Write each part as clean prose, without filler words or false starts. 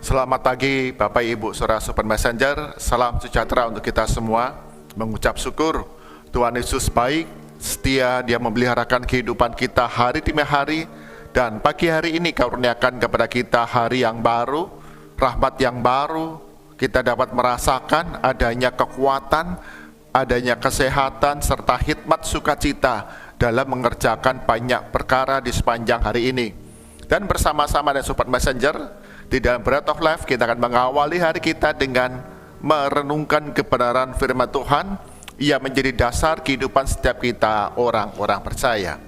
Selamat pagi Bapak Ibu Saudara Sobat Messenger. Salam sejahtera untuk kita semua. Mengucap syukur Tuhan Yesus baik, setia, Dia memeliharakan kehidupan kita hari demi hari. Dan pagi hari ini karuniakan kepada kita hari yang baru, rahmat yang baru. Kita dapat merasakan adanya kekuatan, adanya kesehatan, serta hikmat sukacita dalam mengerjakan banyak perkara di sepanjang hari ini. Dan bersama-sama dengan Sobat Messenger, di dalam Bread of Life kita akan mengawali hari kita dengan merenungkan kebenaran firman Tuhan yang menjadi dasar kehidupan setiap kita orang-orang percaya.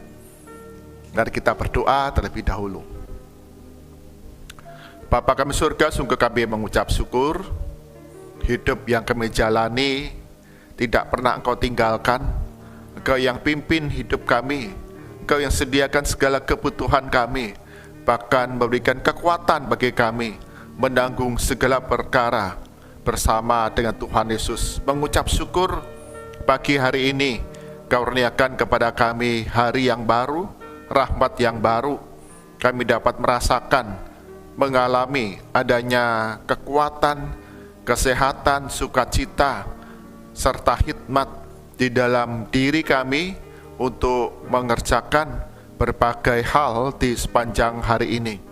Mari kita berdoa terlebih dahulu. Bapa kami surga, sungguh kami mengucap syukur. Hidup yang kami jalani tidak pernah Engkau tinggalkan. Engkau yang pimpin hidup kami, Engkau yang sediakan segala kebutuhan kami, bahkan memberikan kekuatan bagi kami menanggung segala perkara bersama dengan Tuhan Yesus. Mengucap syukur pagi hari ini karuniakan kepada kami hari yang baru, rahmat yang baru. Kami dapat merasakan, mengalami adanya kekuatan, kesehatan, sukacita, serta hikmat di dalam diri kami untuk mengerjakan berbagai hal di sepanjang hari ini.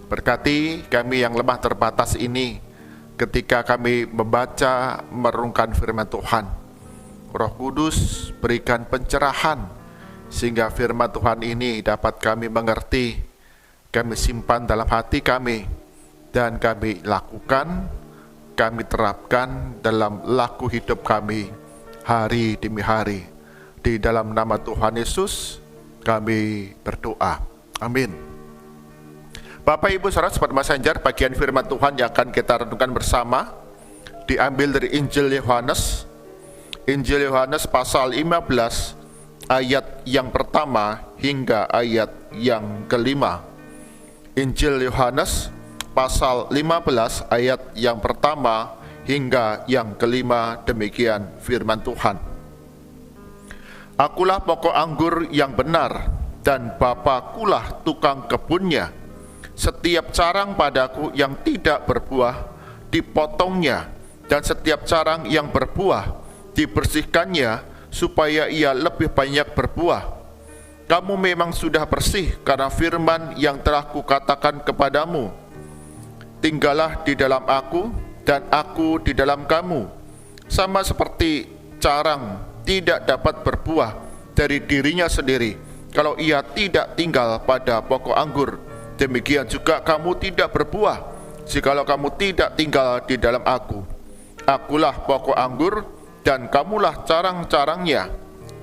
Berkati kami yang lemah terbatas ini ketika kami membaca, merenungkan firman Tuhan. Roh Kudus berikan pencerahan sehingga firman Tuhan ini dapat kami mengerti, kami simpan dalam hati kami, dan kami lakukan, kami terapkan dalam laku hidup kami hari demi hari. Di dalam nama Tuhan Yesus kami berdoa. Amin. Bapak Ibu Saudara Sobat Messenger, bagian firman Tuhan yang akan kita renungkan bersama diambil dari Injil Yohanes. Injil Yohanes pasal 15 ayat yang pertama hingga ayat yang kelima. Injil Yohanes pasal 15 ayat yang pertama hingga yang kelima, demikian firman Tuhan. Akulah pokok anggur yang benar, dan Bapakulah tukang kebunnya. Setiap carang padaku yang tidak berbuah, dipotongnya, dan setiap carang yang berbuah, dibersihkannya, supaya ia lebih banyak berbuah. Kamu memang sudah bersih karena firman yang telah kukatakan kepadamu. Tinggallah di dalam aku, dan aku di dalam kamu. Sama seperti carang tidak dapat berbuah dari dirinya sendiri kalau ia tidak tinggal pada pokok anggur, demikian juga kamu tidak berbuah jikalau kamu tidak tinggal di dalam aku. Akulah pokok anggur dan kamulah carang-carangnya.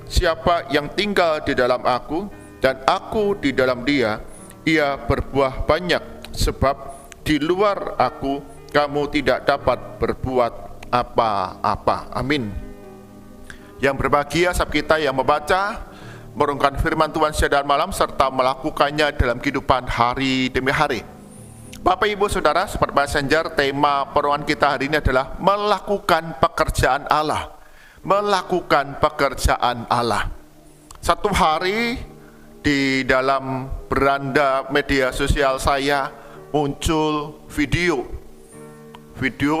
Siapa yang tinggal di dalam aku dan aku di dalam dia, ia berbuah banyak, sebab di luar aku kamu tidak dapat berbuat apa-apa. Amin. Yang berbahagia sahabat kita yang membaca, merenungkan firman Tuhan siang dan malam, serta melakukannya dalam kehidupan hari demi hari. Bapak Ibu Saudara Sobat Messenger, tema perenungan kita hari ini adalah melakukan pekerjaan Allah. Melakukan pekerjaan Allah. Satu hari di dalam beranda media sosial saya muncul video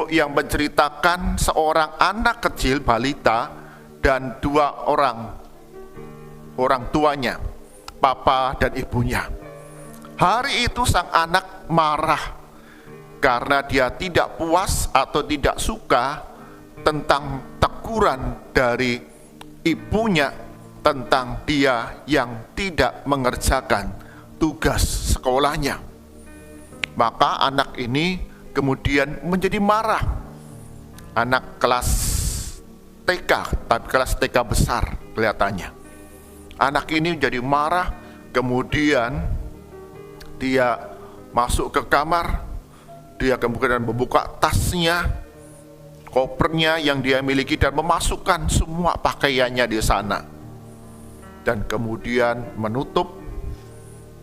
yang menceritakan seorang anak kecil balita dan dua orang tuanya, papa dan ibunya. Hari itu sang anak marah karena dia tidak puas atau tidak suka tentang teguran dari ibunya tentang dia yang tidak mengerjakan tugas sekolahnya. Maka anak ini kemudian menjadi marah. Anak kelas TK, tapi kelas TK besar kelihatannya. Anak ini jadi marah, kemudian dia masuk ke kamar, dia kemudian membuka tasnya, kopernya yang dia miliki, dan memasukkan semua pakaiannya di sana. Dan kemudian menutup,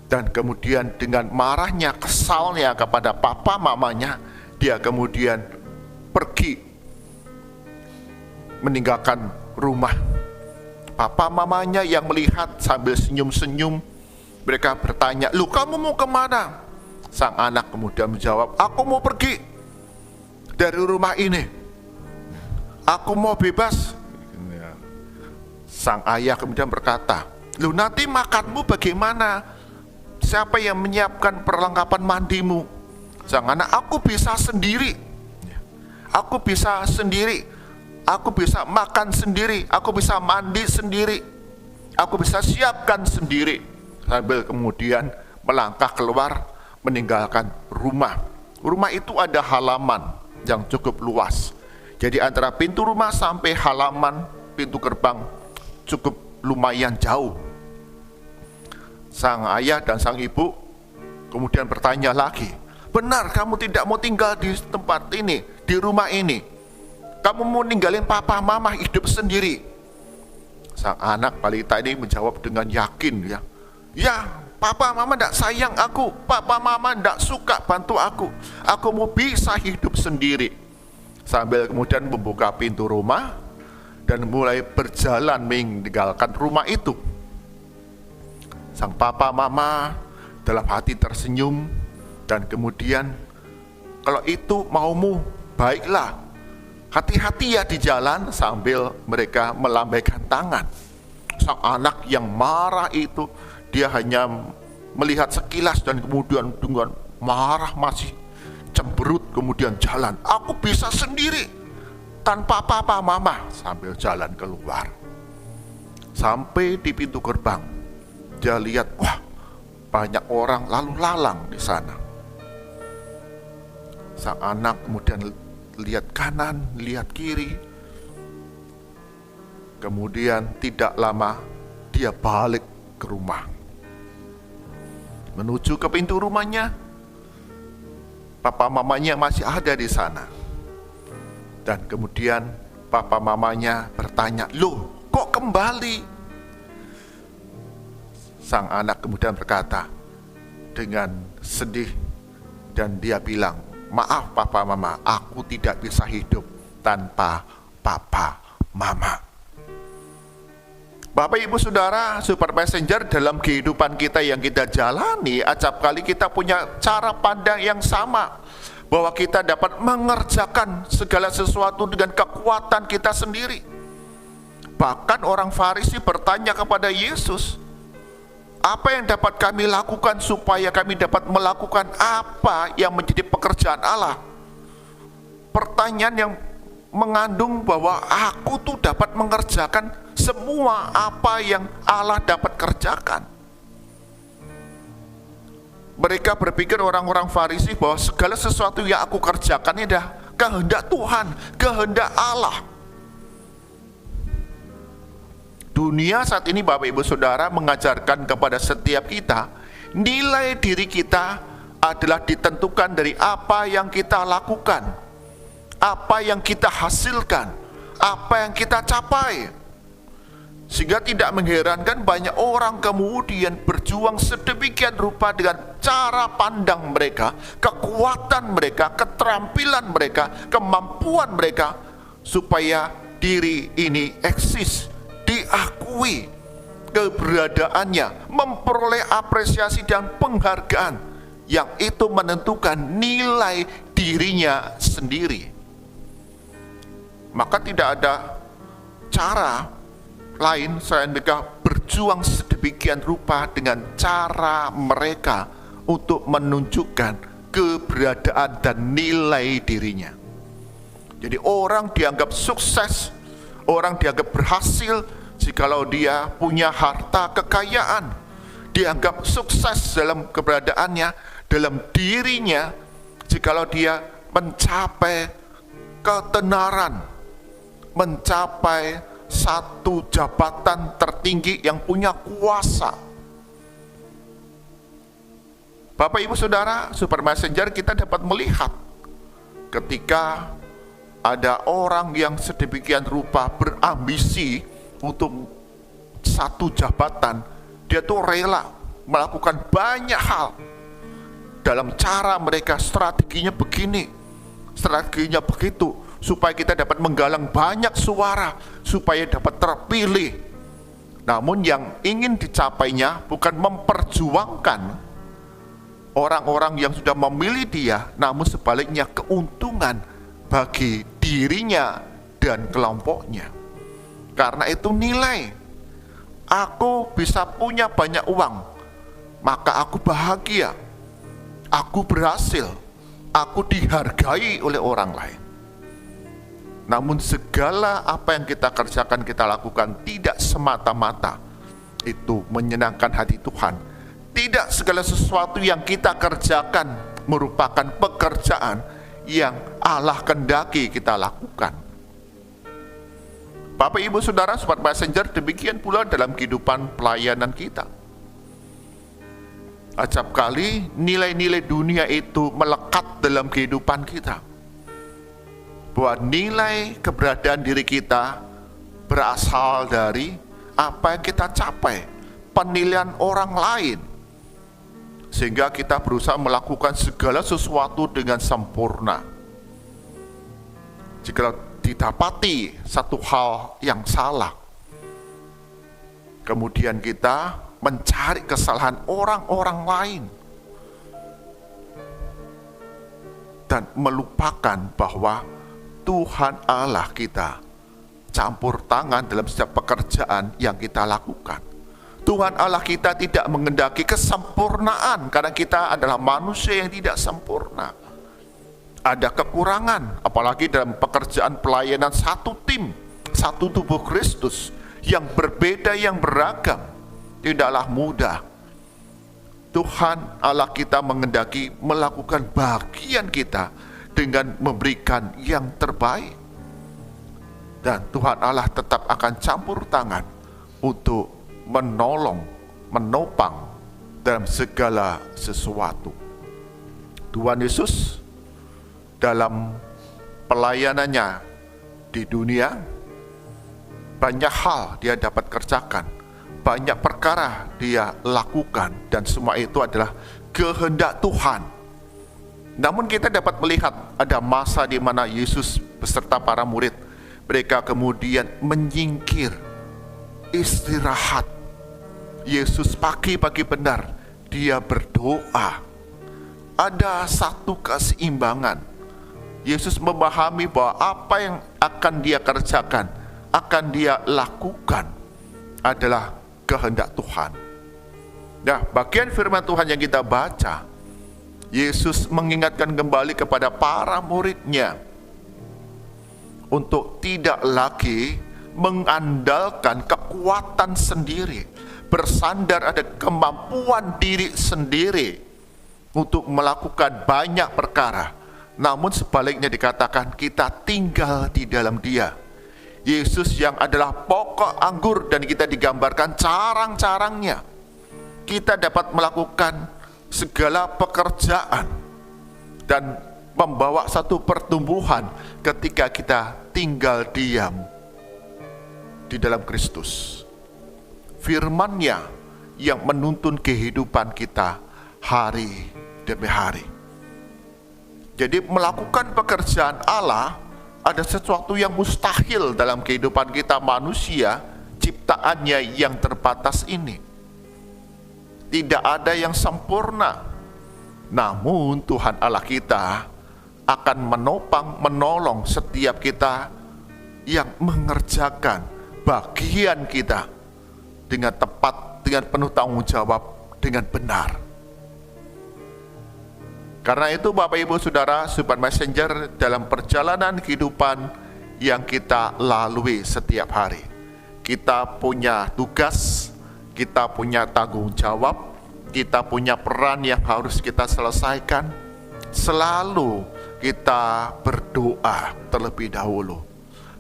dan kemudian dengan marahnya, kesalnya kepada papa mamanya, dia kemudian pergi meninggalkan rumah. Papa mamanya yang melihat sambil senyum-senyum, mereka bertanya, "Lu kamu mau kemana?" Sang anak kemudian menjawab, "Aku mau pergi dari rumah ini. Aku mau bebas. Sang ayah kemudian berkata, "Loh, nanti makanmu bagaimana? Siapa yang menyiapkan perlengkapan mandimu?" Sang anak, "Aku bisa sendiri. Aku bisa sendiri. Aku bisa makan sendiri. Aku bisa mandi sendiri. Aku bisa siapkan sendiri." Sambil kemudian melangkah keluar meninggalkan rumah. Rumah itu ada halaman yang cukup luas. Jadi antara pintu rumah sampai halaman pintu gerbang cukup lumayan jauh. Sang ayah dan sang ibu kemudian bertanya lagi, "Benar kamu tidak mau tinggal di tempat ini, di rumah ini? Kamu mau ninggalin papa mama hidup sendiri?" Sang anak balita ini menjawab dengan yakin, "Ya, papa mama tidak sayang aku, papa mama tidak suka bantu aku mau bisa hidup sendiri." Sambil kemudian membuka pintu rumah dan mulai berjalan meninggalkan rumah itu. Sang papa mama dalam hati tersenyum dan kemudian, "Kalau itu maumu, baiklah. Hati-hati ya di jalan," sambil mereka melambaikan tangan. Sang anak yang marah itu, dia hanya melihat sekilas dan kemudian dengan marah masih cemberut kemudian jalan. "Aku bisa sendiri tanpa papa mama," sambil jalan keluar. Sampai di pintu gerbang, dia lihat, wah, banyak orang lalu lalang di sana. Sang anak kemudian lihat kanan, lihat kiri. Kemudian tidak lama dia balik ke rumah. Menuju ke pintu rumahnya, papa mamanya masih ada di sana. Dan kemudian papa mamanya bertanya, "Loh, kok kembali?" Sang anak kemudian berkata dengan sedih dan dia bilang, "Maaf papa mama, aku tidak bisa hidup tanpa papa mama." Bapak ibu saudara, Super Messenger, dalam kehidupan kita yang kita jalani, acap kali kita punya cara pandang yang sama, bahwa kita dapat mengerjakan segala sesuatu dengan kekuatan kita sendiri. Bahkan orang Farisi bertanya kepada Yesus, "Apa yang dapat kami lakukan supaya kami dapat melakukan apa yang menjadi pekerjaan Allah?" Pertanyaan yang mengandung bahwa aku tuh dapat mengerjakan semua apa yang Allah dapat kerjakan. Mereka berpikir, orang-orang Farisi, bahwa segala sesuatu yang aku kerjakan ini adalah kehendak Tuhan, kehendak Allah. Dunia saat ini Bapak Ibu Saudara mengajarkan kepada setiap kita, nilai diri kita adalah ditentukan dari apa yang kita lakukan, apa yang kita hasilkan, apa yang kita capai. Sehingga tidak mengherankan banyak orang kemudian berjuang sedemikian rupa dengan cara pandang mereka, kekuatan mereka, keterampilan mereka, kemampuan mereka, supaya diri ini eksis, diakui keberadaannya, memperoleh apresiasi dan penghargaan yang itu menentukan nilai dirinya sendiri. Maka tidak ada cara lain selain mereka berjuang sedemikian rupa dengan cara mereka untuk menunjukkan keberadaan dan nilai dirinya. Jadi orang dianggap sukses, orang dianggap berhasil jikalau dia punya harta kekayaan, dianggap sukses dalam keberadaannya, dalam dirinya jikalau dia mencapai ketenaran, mencapai satu jabatan tertinggi yang punya kuasa. Bapak Ibu Saudara, Super Messenger, kita dapat melihat ketika ada orang yang sedemikian rupa berambisi untuk satu jabatan, dia tuh rela melakukan banyak hal. Dalam cara mereka, strateginya begini, strateginya begitu, supaya kita dapat menggalang banyak suara, supaya dapat terpilih. Namun yang ingin dicapainya bukan memperjuangkan orang-orang yang sudah memilih dia, namun sebaliknya keuntungan bagi dirinya dan kelompoknya. Karena itu nilai, aku bisa punya banyak uang, maka aku bahagia, aku berhasil, aku dihargai oleh orang lain. Namun segala apa yang kita kerjakan, kita lakukan tidak semata-mata itu menyenangkan hati Tuhan. Tidak segala sesuatu yang kita kerjakan merupakan pekerjaan yang Allah kehendaki kita lakukan. Bapak Ibu Saudara, Sobat Messenger, demikian pula dalam kehidupan pelayanan kita. Acap kali nilai-nilai dunia itu melekat dalam kehidupan kita, bahwa nilai keberadaan diri kita berasal dari apa yang kita capai, penilaian orang lain, sehingga kita berusaha melakukan segala sesuatu dengan sempurna. Jika didapati satu hal yang salah, kemudian kita mencari kesalahan orang-orang lain dan melupakan bahwa Tuhan Allah kita campur tangan dalam setiap pekerjaan yang kita lakukan. Tuhan Allah kita tidak menghendaki kesempurnaan, karena kita adalah manusia yang tidak sempurna. Ada kekurangan, apalagi dalam pekerjaan pelayanan satu tim, satu tubuh Kristus yang berbeda, yang beragam, tidaklah mudah. Tuhan Allah kita menghendaki melakukan bagian kita dengan memberikan yang terbaik, dan Tuhan Allah tetap akan campur tangan untuk menolong, menopang dalam segala sesuatu. Tuhan Yesus dalam pelayanannya di dunia, banyak hal dia dapat kerjakan, banyak perkara dia lakukan, dan semua itu adalah kehendak Tuhan. Namun kita dapat melihat ada masa di mana Yesus beserta para murid, mereka kemudian menyingkir, istirahat. Yesus pagi-pagi benar, dia berdoa. Ada satu keseimbangan. Yesus memahami bahwa apa yang akan dia kerjakan, akan dia lakukan adalah kehendak Tuhan. Nah, bagian firman Tuhan yang kita baca, Yesus mengingatkan kembali kepada para muridnya untuk tidak lagi mengandalkan kekuatan sendiri, bersandar ada kemampuan diri sendiri untuk melakukan banyak perkara. Namun sebaliknya dikatakan kita tinggal di dalam Dia. Yesus yang adalah pokok anggur, dan kita digambarkan carang-carangnya. Kita dapat melakukan segala pekerjaan dan membawa satu pertumbuhan ketika kita tinggal diam di dalam Kristus. Firman-Nya yang menuntun kehidupan kita hari demi hari. Jadi melakukan pekerjaan Allah ada sesuatu yang mustahil dalam kehidupan kita manusia, ciptaannya yang terbatas ini. Tidak ada yang sempurna. Namun Tuhan Allah kita akan menopang, menolong setiap kita yang mengerjakan bagian kita dengan tepat, dengan penuh tanggung jawab, dengan benar. Karena itu Bapak Ibu Saudara, Sobat Messenger, dalam perjalanan kehidupan yang kita lalui setiap hari, kita punya tugas, kita punya tanggung jawab, kita punya peran yang harus kita selesaikan. Selalu kita berdoa terlebih dahulu,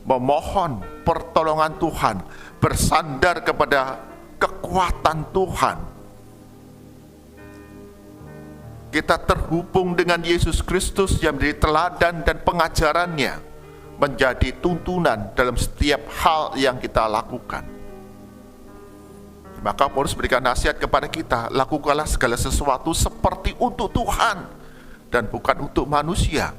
memohon pertolongan Tuhan, bersandar kepada kekuatan Tuhan. Kita terhubung dengan Yesus Kristus yang menjadi teladan, dan pengajarannya menjadi tuntunan dalam setiap hal yang kita lakukan. Maka Paulus berikan nasihat kepada kita, lakukanlah segala sesuatu seperti untuk Tuhan dan bukan untuk manusia.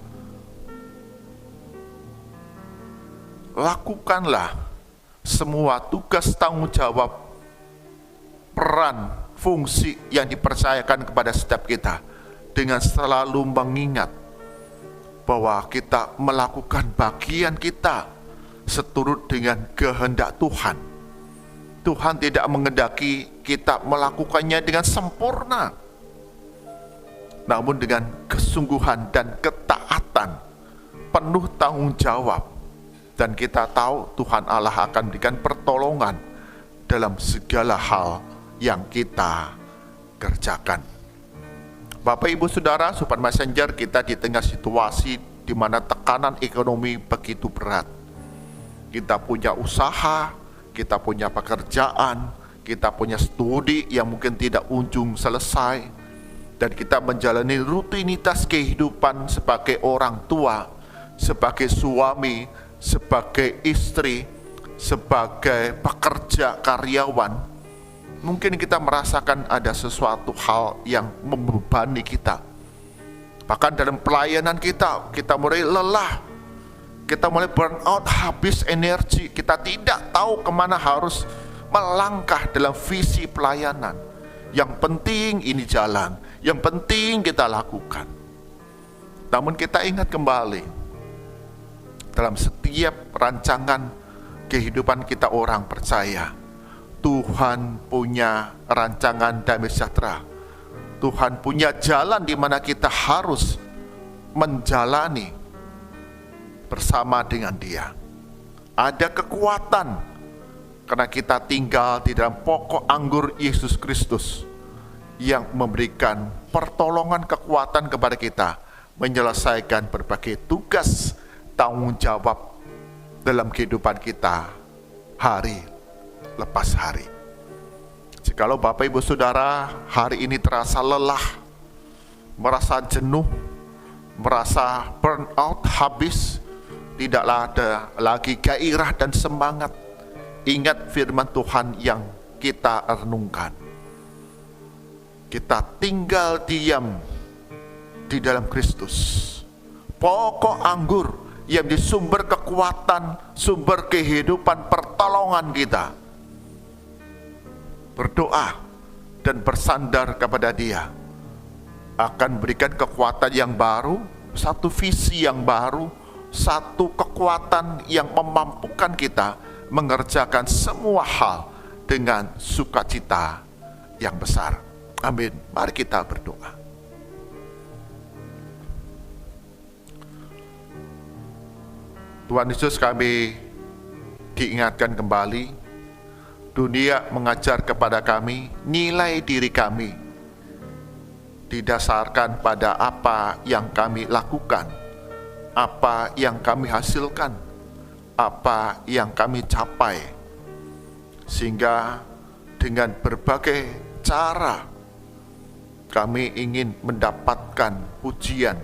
Lakukanlah semua tugas, tanggung jawab, peran, fungsi yang dipercayakan kepada setiap kita dengan selalu mengingat bahwa kita melakukan bagian kita seturut dengan kehendak Tuhan. Tuhan tidak menghendaki kita melakukannya dengan sempurna, namun dengan kesungguhan dan ketaatan, penuh tanggung jawab. Dan kita tahu Tuhan Allah akan berikan pertolongan dalam segala hal yang kita kerjakan. Bapak Ibu Saudara, Sobat Messenger, kita di tengah situasi di mana tekanan ekonomi begitu berat. Kita punya usaha, kita punya pekerjaan, kita punya studi yang mungkin tidak ujung selesai, dan kita menjalani rutinitas kehidupan sebagai orang tua, sebagai suami, sebagai istri, sebagai pekerja karyawan. Mungkin kita merasakan ada sesuatu hal yang membebani kita. Bahkan dalam pelayanan kita mulai lelah, kita mulai burn out, habis energi. Kita tidak tahu kemana harus melangkah dalam visi pelayanan. Yang penting ini jalan, yang penting kita lakukan. Namun kita ingat kembali, dalam setiap rancangan kehidupan kita orang percaya, Tuhan punya rancangan damai sejahtera. Tuhan punya jalan di mana kita harus menjalani bersama dengan Dia. Ada kekuatan karena kita tinggal di dalam pokok anggur Yesus Kristus yang memberikan pertolongan kekuatan kepada kita menyelesaikan berbagai tugas tanggung jawab dalam kehidupan kita hari lepas hari. Jikalau Bapak Ibu Saudara hari ini terasa lelah, merasa jenuh, merasa burn out, habis, tidaklah ada lagi gairah dan semangat, ingat firman Tuhan yang kita renungkan. Kita tinggal diam di dalam Kristus, pokok anggur yang di sumber kekuatan, sumber kehidupan, pertolongan kita. Berdoa dan bersandar kepada Dia akan berikan kekuatan yang baru, satu visi yang baru, satu kekuatan yang memampukan kita mengerjakan semua hal dengan sukacita yang besar. Amin. Mari kita berdoa. Tuhan Yesus, kami diingatkan kembali, dunia mengajar kepada kami nilai diri kami didasarkan pada apa yang kami lakukan, apa yang kami hasilkan, apa yang kami capai. Sehingga dengan berbagai cara kami ingin mendapatkan pujian,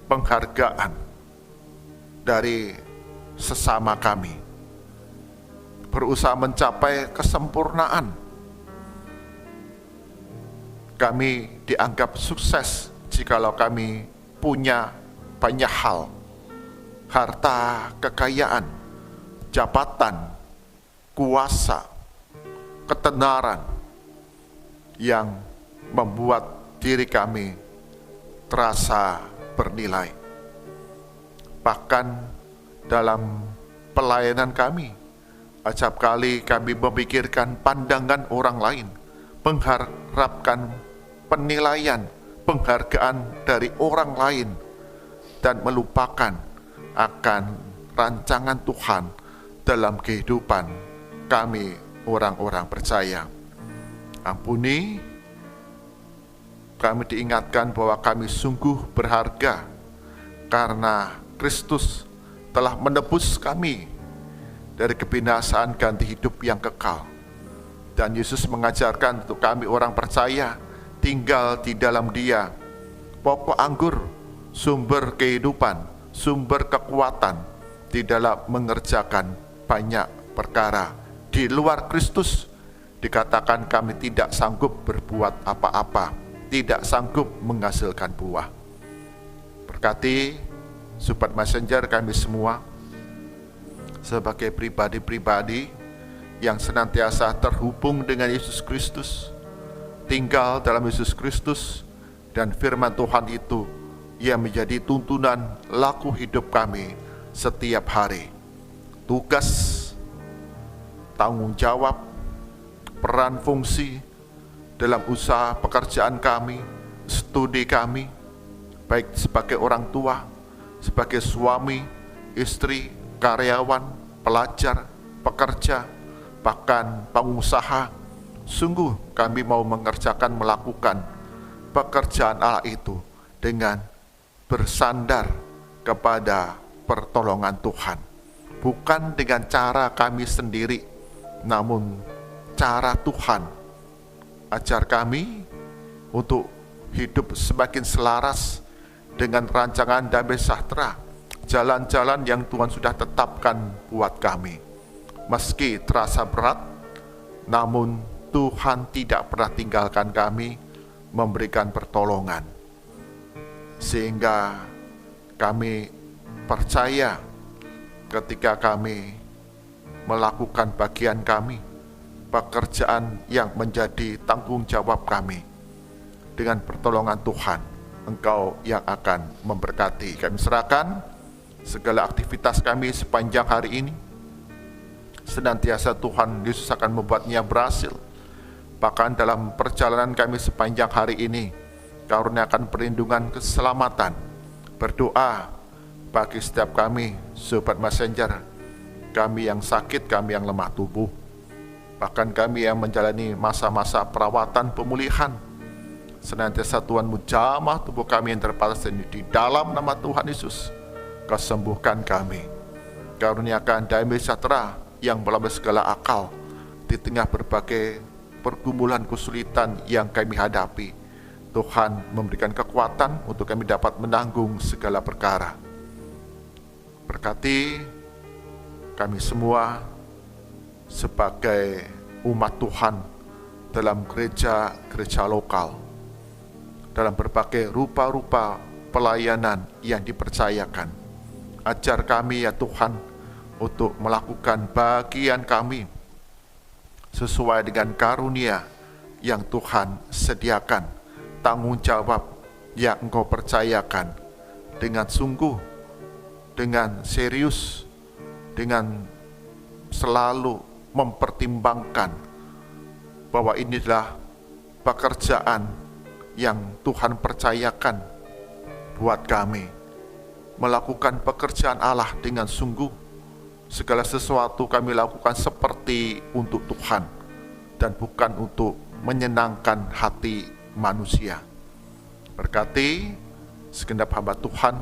penghargaan dari sesama kami, berusaha mencapai kesempurnaan. Kami dianggap sukses jikalau kami punya banyak hal, harta, kekayaan, jabatan, kuasa, ketenaran yang membuat diri kami terasa bernilai. Bahkan dalam pelayanan kami, acap kali kami memikirkan pandangan orang lain, mengharapkan penilaian, penghargaan dari orang lain, dan melupakan akan rancangan Tuhan dalam kehidupan kami orang-orang percaya. Ampuni, kami diingatkan bahwa kami sungguh berharga karena Kristus telah menebus kami dari kebinasaan ganti hidup yang kekal. Dan Yesus mengajarkan untuk kami orang percaya tinggal di dalam Dia, pokok anggur, sumber kehidupan, sumber kekuatan di dalam mengerjakan banyak perkara. Di luar Kristus dikatakan kami tidak sanggup berbuat apa-apa, tidak sanggup menghasilkan buah. Berkati Sobat Messenger kami semua sebagai pribadi-pribadi yang senantiasa terhubung dengan Yesus Kristus, tinggal dalam Yesus Kristus, dan firman Tuhan itu yang menjadi tuntunan laku hidup kami setiap hari. Tugas, tanggung jawab, peran fungsi dalam usaha pekerjaan kami, studi kami, baik sebagai orang tua, sebagai suami, istri, karyawan, pelajar, pekerja, bahkan pengusaha. Sungguh kami mau melakukan pekerjaan Allah itu dengan bersandar kepada pertolongan Tuhan. Bukan dengan cara kami sendiri, namun cara Tuhan. Ajar kami untuk hidup semakin selaras dengan rancangan damai sejahtera, jalan-jalan yang Tuhan sudah tetapkan buat kami. Meski terasa berat, namun Tuhan tidak pernah tinggalkan kami, memberikan pertolongan. Sehingga kami percaya ketika kami melakukan bagian kami, pekerjaan yang menjadi tanggung jawab kami, dengan pertolongan Tuhan, Engkau yang akan memberkati. Kami serahkan segala aktivitas kami sepanjang hari ini. Senantiasa Tuhan Yesus akan membuatnya berhasil. Bahkan dalam perjalanan kami sepanjang hari ini, karuniakan perlindungan keselamatan. Berdoa bagi setiap kami, Sobat Messenger, kami yang sakit, kami yang lemah tubuh, bahkan kami yang menjalani masa-masa perawatan pemulihan. Senantiasa Tuhan menjamah tubuh kami yang terbatas ini di dalam nama Tuhan Yesus. Kesembuhkan kami, karuniakan damai sejahtera yang melampaui segala akal di tengah berbagai pergumulan kesulitan yang kami hadapi. Tuhan memberikan kekuatan untuk kami dapat menanggung segala perkara. Berkati kami semua sebagai umat Tuhan dalam gereja-gereja lokal, dalam berbagai rupa-rupa pelayanan yang dipercayakan. Ajar kami ya Tuhan untuk melakukan bagian kami sesuai dengan karunia yang Tuhan sediakan, tanggung jawab yang Engkau percayakan dengan sungguh, dengan serius, dengan selalu mempertimbangkan bahwa inilah pekerjaan yang Tuhan percayakan buat kami, melakukan pekerjaan Allah dengan sungguh. Segala sesuatu kami lakukan seperti untuk Tuhan dan bukan untuk menyenangkan hati manusia. Berkati segenap hamba Tuhan,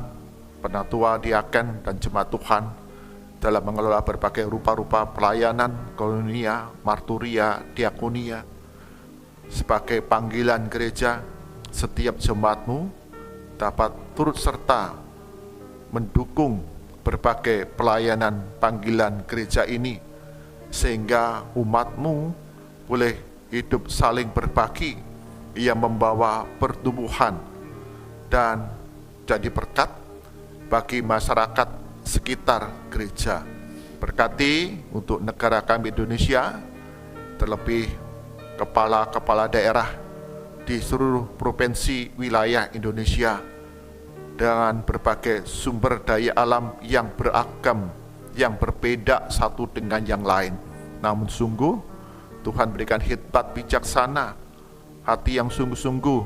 penatua, diaken, dan jemaat Tuhan dalam mengelola berbagai rupa-rupa pelayanan, koinonia, marturia, diakonia. Sebagai panggilan gereja, setiap jemaatmu dapat turut serta mendukung berbagai pelayanan panggilan gereja ini, sehingga umatmu boleh hidup saling berbagi yang membawa pertumbuhan dan jadi berkat bagi masyarakat sekitar gereja. Berkati untuk negara kami Indonesia, terlebih kepala-kepala daerah di seluruh provinsi wilayah Indonesia, dengan berbagai sumber daya alam yang beragam, yang berbeda satu dengan yang lain. Namun sungguh Tuhan berikan hikmat bijaksana, hati yang sungguh-sungguh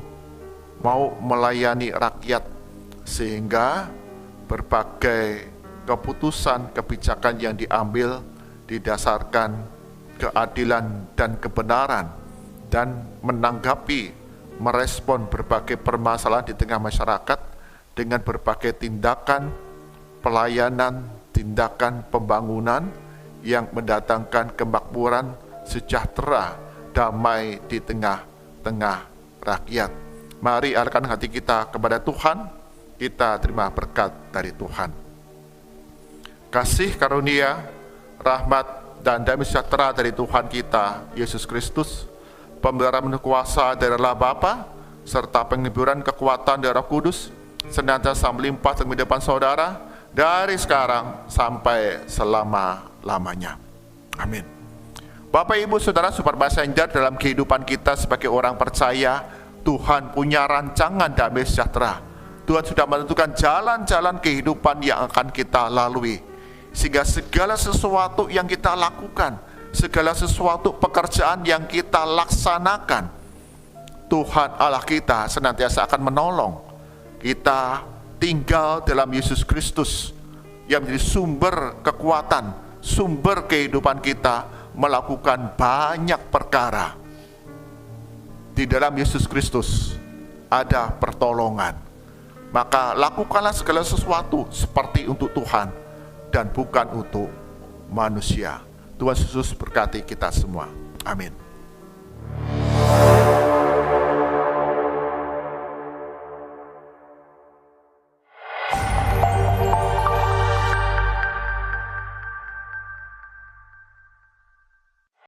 mau melayani rakyat, sehingga berbagai keputusan kebijakan yang diambil didasarkan keadilan dan kebenaran, dan menanggapi, merespon berbagai permasalahan di tengah masyarakat dengan berbagai tindakan pelayanan, tindakan pembangunan yang mendatangkan kemakmuran, sejahtera, damai di tengah-tengah rakyat. Mari arahkan hati kita kepada Tuhan, kita terima berkat dari Tuhan. Kasih karunia, rahmat, dan damai sejahtera dari Tuhan kita, Yesus Kristus, pemeliharaan kuasa dari Allah Bapa, serta penghiburan kekuatan dari Roh Kudus, senantiasa melimpah dalam kehidupan saudara dari sekarang sampai selama-lamanya. Amin. Bapak, Ibu, Saudara, Sobat Messenger, dalam kehidupan kita sebagai orang percaya, Tuhan punya rancangan damai sejahtera. Tuhan sudah menentukan jalan-jalan kehidupan yang akan kita lalui. Sehingga segala sesuatu yang kita lakukan, segala sesuatu pekerjaan yang kita laksanakan, Tuhan Allah kita senantiasa akan menolong. Kita tinggal dalam Yesus Kristus yang menjadi sumber kekuatan, sumber kehidupan kita melakukan banyak perkara. Di dalam Yesus Kristus ada pertolongan. Maka lakukanlah segala sesuatu seperti untuk Tuhan dan bukan untuk manusia. Tuhan Yesus berkati kita semua. Amin.